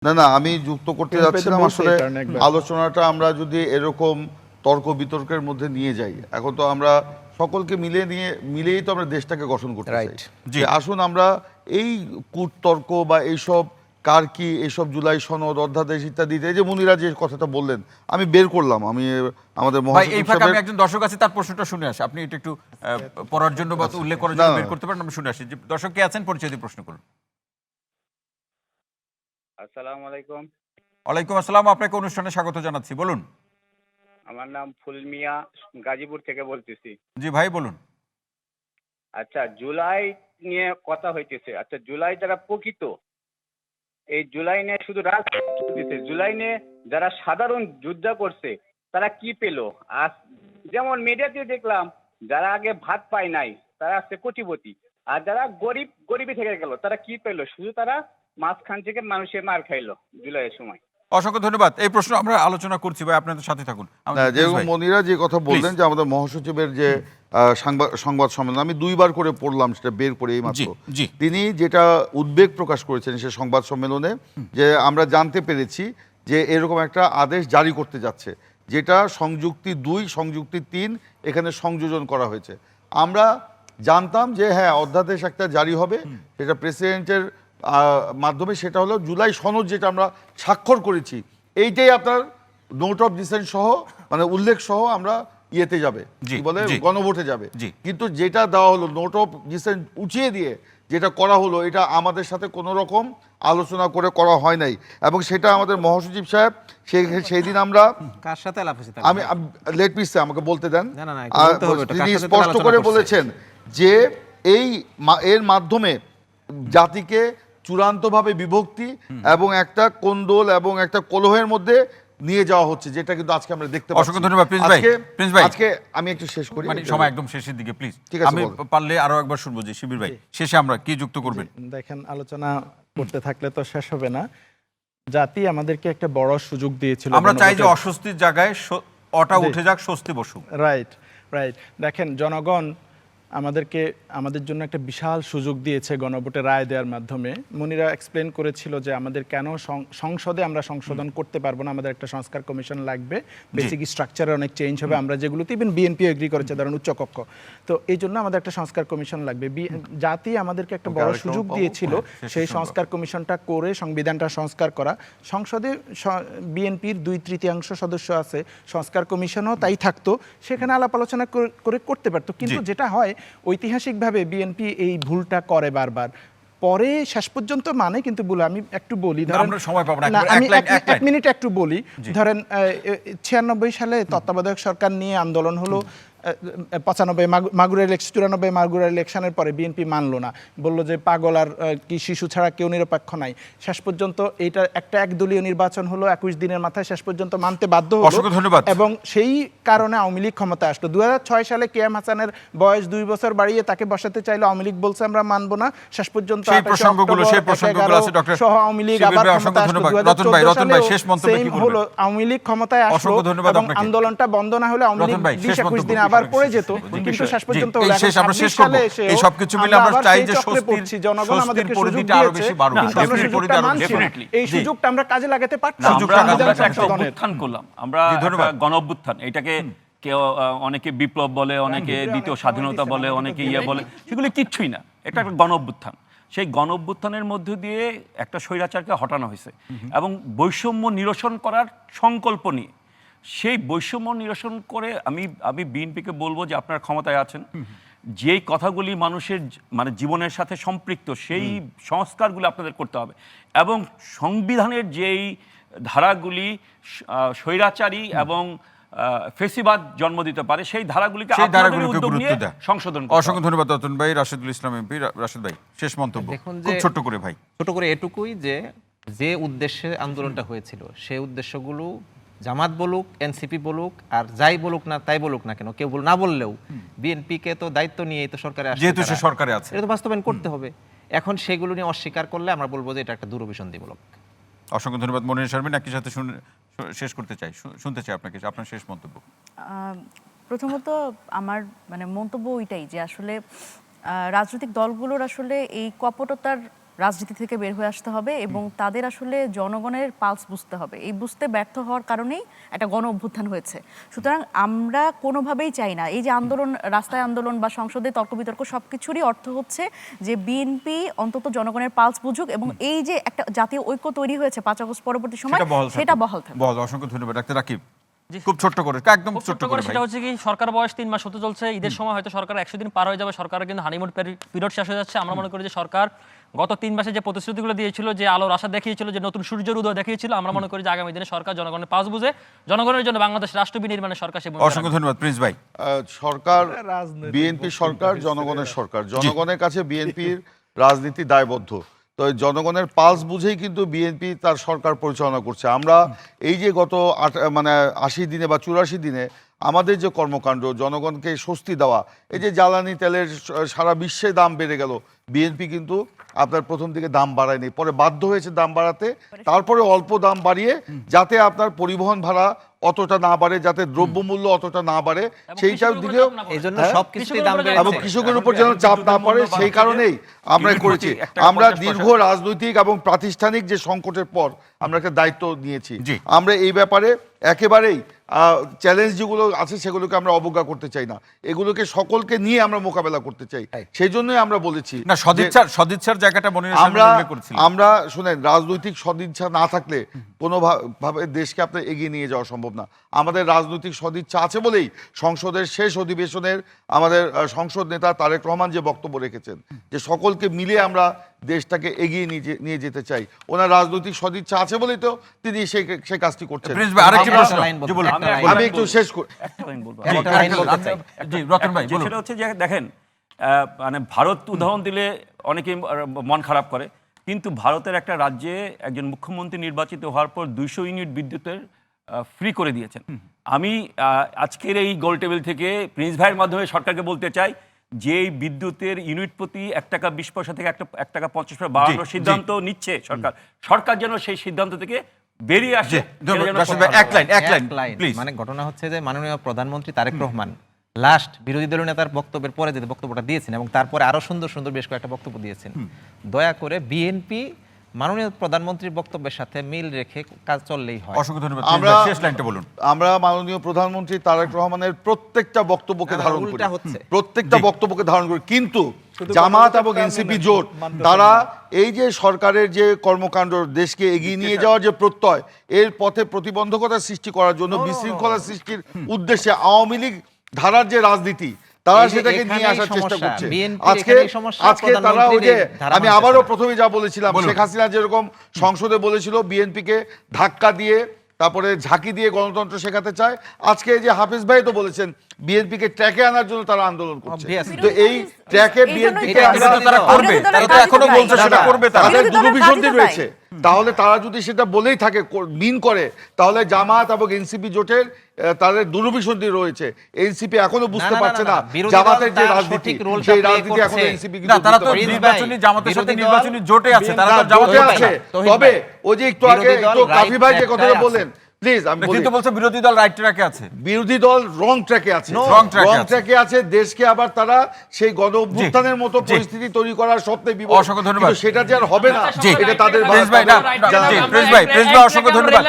না না, আমি যুক্ত করতে যাচ্ছিলাম আসলে আলোচনাটা আমরা যদি এরকম তর্ক বিতর্কের মধ্যে নিয়ে যাই, এখন তো আমরা সকলকে মিলেই তো আমরা দেশটাকে গঠন করতে চাই। যে আসুন আমরা এই কূটতর্ক বা এইসব কার কি এইসব জুলাই সনদ অধ্যাদেশ ইত্যাদিতে, যে মুনিরা যে কথাটা বললেন আমি বের করলাম, আমি আমাদের এই ফাঁকে আমি একজন দর্শক আছে, তার প্রশ্নটা শুনে আসি, আপনি এটা একটু পড়ার জন্য বা উল্লেখ করার জন্য বের করতে পারেন, আমি শুনে আসি। যে দর্শক কে আছেন, পরিচয় দিয়ে প্রশ্ন করুন। আসসালামু আলাইকুম। ওয়ালাইকুম আসসালাম, আপনাকে অনুষ্ঠানে স্বাগত জানাচ্ছি, বলুন। আমার নাম ফুল মিয়া, গাজীপুর থেকে বলতেছি। জি ভাই বলুন। আচ্ছা, জুলাই নিয়ে কথা হইতেছে। আচ্ছা, জুলাই যারা প্রকৃত, এই জুলাই নিয়ে শুধু রাজনীতি চলতেছে। জুলাই নিয়ে যারা সাধারণ যোদ্ধা করছে তারা কি পেল? আজ যেমন মিডিয়াতে দেখলাম, যারা আগে ভাত পায় নাই তারা আছে কোটিপতি, আর যারা গরিবই থেকে গেল তারা কি পেল? শুধু তারা মাঝখান থেকে মানুষের মার খাইলো জুলাইয়ের সময়। অসংখ্য ধন্যবাদ। এই প্রশ্ন আমরা আলোচনা করছি ভাই, আপনাদের সাথে থাকুন। যেরকম মনিরা যে কথা বললেন যে আমাদের মহাসচিবের যে সংবাদ সম্মেলন আমি দুইবার করে পড়লাম, সেটা বের করে এই মাত্র। তিনি যেটা উদ্বেগ প্রকাশ করেছেন সে সংবাদ সম্মেলনে, যে আমরা জানতে পেরেছি যে এরকম একটা আদেশ জারি করতে যাচ্ছে, যেটা সংযুক্তি 2 সংযুক্তি 3 এখানে সংযোজন করা হয়েছে। আমরা জানতাম যে হ্যাঁ অধ্যাদেশ একটা জারি হবে, সেটা প্রেসিডেন্টের মাধ্যমে, সেটা হলো জুলাই সনদ যেটা আমরা স্বাক্ষর করেছি, এইটাই আপনার নোট অফ ডিসেন্ট সহ মানে উল্লেখ সহ আমরা ইয়েতে যাবে, কি বলে গণভোটে যাবে। কিন্তু যেটা দেওয়া হলো নোট অফ ডিসেন্ট উঠিয়ে দিয়ে যেটা করা হলো, এটা আমাদের সাথে কোনো রকম আলোচনা করে করা হয় নাই, এবং সেটা আমাদের মহাসচিব সাহেব সেই দিন আমরা কার সাথে আলাপ হয়েছে, আমি লেট পিস আমাকে বলতে দেন, তিনি স্পষ্ট করে বলেছেন যে এর মাধ্যমে জাতিকে চূড়ান্তভাবে বিভক্তি এবং একটা কোন্দল এবং একটা কলহের মধ্যে নিয়ে যাওয়া হচ্ছে, যেটা কিন্তু আজকে আমরা দেখতে পাচ্ছি। অসংখ্য ধন্যবাদ প্রিন্স ভাই। প্রিন্স ভাই আজকে আমি একটু শেষ করি, মানে সময় একদম শেষের দিকে প্লিজ, আমি পারলে আরো একবার শুনবো যে শিবির ভাই শেষে আমরা কি যুক্ত করবেন। দেখেন, আলোচনা করতে থাকলে তো শেষ হবে না। জাতি আমাদেরকে একটা বড় সুযোগ দিয়েছিল, আমরা চাই যে অস্বস্তির জায়গায় অটা উঠে যাক, স্বস্তি বসুক। Right right. দেখেন, জনগণ আমাদের জন্য একটা বিশাল সুযোগ দিয়েছে গণভোটে রায় দেওয়ার মাধ্যমে। মুনিরা এক্সপ্লেন করেছিল যে আমাদের কেন সংসদে আমরা সংশোধন করতে পারবো না, আমাদের একটা সংস্কার কমিশন লাগবে, বেসিক স্ট্রাকচারে অনেক চেঞ্জ হবে, আমরা যেগুলোতে ইভেন বিএনপি এগ্রি করেছে, ধরেন উচ্চকক্ষ, তো এই জন্য আমাদের একটা সংস্কার কমিশন লাগবে। জাতি আমাদেরকে একটা বড় সুযোগ দিয়েছিল সেই সংস্কার কমিশনটা করে সংবিধানটা সংস্কার করা। সংসদে বিএনপির 2/3 সদস্য আছে, সংস্কার কমিশনও তাই থাকতো, সেখানে আলাপ আলোচনা করে করতে পারতো। কিন্তু যেটা হয়, ঐতিহাসিকভাবে বিএনপি এই ভুলটা করে বারবার, পরে শেষ পর্যন্ত মানে কিন্তু বলে আমি একটু বলি, ধরেন আমি 1 মিনিট একটু বলি। ধরেন 96 সালে তত্ত্বাবধায়ক সরকার নিয়ে আন্দোলন হলো, 94 মাগুরা ইলেকশনের পরে বিএনপি মানলো না, বললো যে পাগল আর কি শিশু ছাড়া কেউ নিরপেক্ষ নাই। শেষ পর্যন্ত এইটা একটা একদলীয় নির্বাচন হলো, 21 দিনের মাথায় শেষ পর্যন্ত মানতে বাধ্য হলো, এবং সেই কারণে আওয়ামী লীগ ক্ষমতায় আসলো। 2006 সালে কেএম হাসানের বয়স 2 বছর বাড়িয়ে তাকে বসাতে চাইলো, আওয়ামী লীগ বলছে আমরা মানবো না, শেষ পর্যন্ত সহ আওয়ামী লীগ আবার ক্ষমতায় আসলো। 2014 হলো, আওয়ামী লীগ ক্ষমতায় আসলো এবং আন্দোলনটা বন্ধ না হলে আওয়ামী লীগ 20-21 দিন আবার পড়ে যেত, কিন্তু শেষ পর্যন্ত এই সবকিছু মিলে আমরা চাই যে জনগণ আমাদেরকে সুযোগ দিয়েছে, এই সুযোগটা আমরা কাজে লাগাতে পারছি। আমরা গণ অভ্যুত্থান, এটাকে কেউ অনেকে বিপ্লব বলে, অনেকে দ্বিতীয় স্বাধীনতা বলে, অনেকে ইয়ে বলে, সেগুলি কিচ্ছুই না, এটা একটা গণ অভ্যুত্থান। সেই গণ অভ্যুত্থানের মধ্য দিয়ে একটা স্বৈরাচারকে হটানো হয়েছে এবং বৈষম্য নিরসন করার সংকল্প নিয়ে, সেই বৈষম্য নিরসন করে আমি বিএনপিকে বলবো যে আপনারা ক্ষমতায় আছেন, যেই কথাগুলি মানুষের মানে জীবনের সাথে সম্পৃক্ত সেই সংস্কারগুলি আপনাদের করতে হবে, এবং সংবিধানের যেই ধারাগুলি স্বৈরাচারী এবং ফেসিবাদ জন্ম দিতে পারে সেই ধারাগুলিকে সংশোধন। অসংখ্য ধন্যবাদ রতন ভাই। রাশিদুল ইসলাম এমপি, রাশিদ ভাই শেষ মন্তব্য খুব ছোট্ট করে ভাই। ছোট করে এটুকুই যে উদ্দেশ্যে আন্দোলনটা হয়েছিল, সেই উদ্দেশ্যগুলো জামাত বলুক, এনসিপি বলুক, আর যাই বলুক না তাই বলুক না কেন, কেউ না বললেও বিএনপিকে তো দায়িত্ব নিয়ে তো সরকারে আসছে, যেহেতু সে সরকারে আছে, এটা তো বাস্তবায়ন করতে হবে। এখন সেগুলো নিয়ে অস্বীকার করলে আমরা বলবো যে এটা একটা দূরভিসন্ধিমূলক। অসংখ্য ধন্যবাদ মনির শারমিন। একই সাথে শেষ করতে চাই, শুনতে চাই আপনাকে আপনার শেষ মন্তব্য। প্রথমত আমার মানে মন্তব্য ওইটাই যে আসলে রাজনৈতিক দলগুলোর আসলে এই কপটতার রাজনীতি থেকে বের হয়ে আসতে হবে এবং তাদের আসলে জনগণের পালস বুঝতে হবে। এই বুঝতে ব্যর্থ হওয়ার কারণেই একটা গণ অভ্যুত্থান হয়েছে। সুতরাং আমরা কোনোভাবেই চাই না এই যে আন্দোলন, রাস্তায় আন্দোলন বা সংসদে তর্ক বিতর্ক সব কিছুরই অর্থ হচ্ছে যে বিএনপি অন্তত জনগণের পালস বুঝুক এবং এই যে একটা জাতীয় ঐক্য তৈরি হয়েছে 5 আগস্ট পরবর্তী সময় সেটা বহাল থাকবে। অসংখ্য ধন্যবাদ ডাক্তার রাকিব। খুব ছোট্ট করে, একদম ছোট্ট করে। সেটা হচ্ছে কি, সরকার বয়স 3 মাস হতে চলছে, ঈদের সময় হয়তো সরকার 100 দিন পার হয়ে যাবে, সরকারের কিন্তু হানিমুন পিরিয়ড শেষ হয়ে যাচ্ছে। আমরা মনে করি যে সরকার গত 3 মাসে যে প্রতিশ্রুতিগুলো দিয়েছিল, যে আলোর আশা দেখিয়েছিল, যে নতুন সূর্যের উদয় দেখিয়েছিল, আমরা মনে করি যে আগামী দিনে সরকার জনগণের পাস বুঝে জনগণের জন্য বাংলাদেশ রাষ্ট্র বিনির্মাণে সরকার সে অসংখ্য ধন্যবাদ প্রিন্স ভাই। সরকার বিএনপি সরকার জনগণের সরকার, জনগণের কাছে বিএনপির রাজনীতি দায়বদ্ধ। তো জনগণের পালস বুঝেই কিন্তু বিএনপি তার সরকার পরিচালনা করছে। আমরা এই যে গত 80 দিনে বা 84 দিনে আমাদের যে কর্মকাণ্ড, জনগণকে স্বস্তি দেওয়া, এই যে জ্বালানি তেলের সারা বিশ্বে দাম বেড়ে গেল, বিএনপি কিন্তু আপনার প্রথম দিকে দাম বাড়ায়নি, পরে বাধ্য হয়েছে দাম বাড়াতে, তারপরে অল্প দাম বাড়িয়ে যাতে আপনার পরিবহন ভাড়া অতটা না বাড়ে, যাতে দ্রব্যমূল্য অতটা না বাড়ে, সেইটার দিকেও এইজন্য সবকিছুতেই দাম এবং বেড়েছে। কৃষকের উপর যেন চাপ না পড়ে, সেই কারণেই আমরা করেছি। আমরা দীর্ঘ রাজনৈতিক এবং প্রাতিষ্ঠানিক যে সংকটের পর আমরা একটা দায়িত্ব নিয়েছি। আমরা এই ব্যাপারে একেবারেই চ্যালেঞ্জ যেগুলো আছে সেগুলোকে আমরা অবজ্ঞা করতে চাই না, এগুলোকে সকলকে নিয়ে আমরা মোকাবেলা করতে চাই। সেই জন্যই আমরা বলেছি না, সদিচ্ছার জায়গাটা মনে আমরা শুনেন, রাজনৈতিক সদিচ্ছা না থাকলে কোনোভাবে দেশকে আপনার এগিয়ে নিয়ে যাওয়া সম্ভব না। আমাদের রাজনৈতিক সদিচ্ছা আছে বলেই সংসদের শেষ অধিবেশনের আমাদের সংসদ নেতা তারেক রহমান যে বক্তব্য রেখেছেন যে সকলকে মিলে আমরা দেশটাকে এগিয়ে নিয়ে যেতে চাই, ওনার রাজনৈতিক সদিচ্ছা আছে বলেই তো তিনি সেই কাজটি করছেন। আমি একটু শেষ করি। সেটা হচ্ছে যে দেখেন, মানে ভারত উদাহরণ দিলে অনেকে মন খারাপ করে, কিন্তু ভারতের একটা রাজ্যে একজন মুখ্যমন্ত্রী নির্বাচিত হওয়ার পর 200 ইউনিট বিদ্যুতের ফ্রি করে দিয়েছেন। আমি আজকের এই গোল টেবিল থেকে প্রিন্স ভাইয়ের মাধ্যমে সরকারকে বলতে চাই যে বিদ্যুতের ইউনিট প্রতি 1 টাকা 20 পয়সা থেকে 1 টাকা 50 পয়সা বাড়ানোর সিদ্ধান্ত নিচ্ছে সরকার যেন সেই সিদ্ধান্ত থেকে বেরিয়ে আসে। মানে ঘটনা হচ্ছে যে মাননীয় প্রধানমন্ত্রী তারেক রহমান লাস্ট বিরোধী দলীয় নেতার বক্তব্যের পরে যে বক্তব্যটা দিয়েছেন এবং তারপরে আরো সুন্দর সুন্দর বেশ কয়েকটা বক্তব্য দিয়েছেন, দয়া করে বিএনপি মাননীয় প্রধানমন্ত্রীর বক্তব্যের সাথে মিল রেখে কাজ চললেই হয়। অসংখ্য ধন্যবাদ। শেষ লাইনটা বলুন। আমরা মাননীয় প্রধানমন্ত্রী তারেক রহমানের প্রত্যেকটা বক্তব্যকে ধারণ করি, প্রত্যেকটা বক্তব্যকে ধারণ করি, কিন্তু জামাত এবং এনসিপি জোট তারা এই যে সরকারের যে কর্মকাণ্ড, দেশকে এগিয়ে নিয়ে যাওয়ার যে প্রত্যয়, এর পথে প্রতিবন্ধকতা সৃষ্টি করার জন্য, বিশৃঙ্খলা সৃষ্টির উদ্দেশ্যে আওয়ামী লীগ ধারার যে রাজনীতি তারা সেটাকে নিয়ে আসার চেষ্টা করছে। আজকে তারা ওই যে আমি আবারও প্রথমে যা বলেছিলাম, শেখ হাসিনা যেরকম সংসদে বলেছিল বিএনপিকে ধাক্কা দিয়ে তারপরে ঝাঁকি দিয়ে গণতন্ত্র শেখাতে চায়, আজকে যে হাফিজ ভাই তো বলেছেন বিএনপিকে ট্র্যাকে আনার জন্য তারা আন্দোলন করছে। তো এই ট্র্যাকে বিএনপিকে এখনো বলছে সেটা করবে, তাদের দুর্বিসন্ধি রয়েছে। তাহলে তারা যদি সেটা বলেই থাকে, মিন করে, তাহলে জামাত এবং এনসিপি জোটের তাদের দুর্বিসন্ধি রয়েছে। এনসিপি এখনো বুঝতে পারছে না জামাতের যে রাজনীতি, সেই রাজনীতি এখনো এনসিপি জামাতের সাথে নির্বাচনী জোটে আছে, তারা জোটে আছে। তবে ওই যে একটু আগে কাফি ভাই যে কথাটা বললেন, প্লিজ আমি কিন্তু বলছে বিরোধী দল রাইট ট্র্যাকে আছে, বিরোধী দল রং ট্র্যাকে আছে, রং ট্র্যাকে আছে। দেশকে আবার তারা সেই গণ অভ্যুত্থানের মতো পরিস্থিতি তৈরি করার স্বপ্নে বিবর, কিন্তু সেটা যে আর হবে না, এটা তাদের অসংখ্য ধন্যবাদ।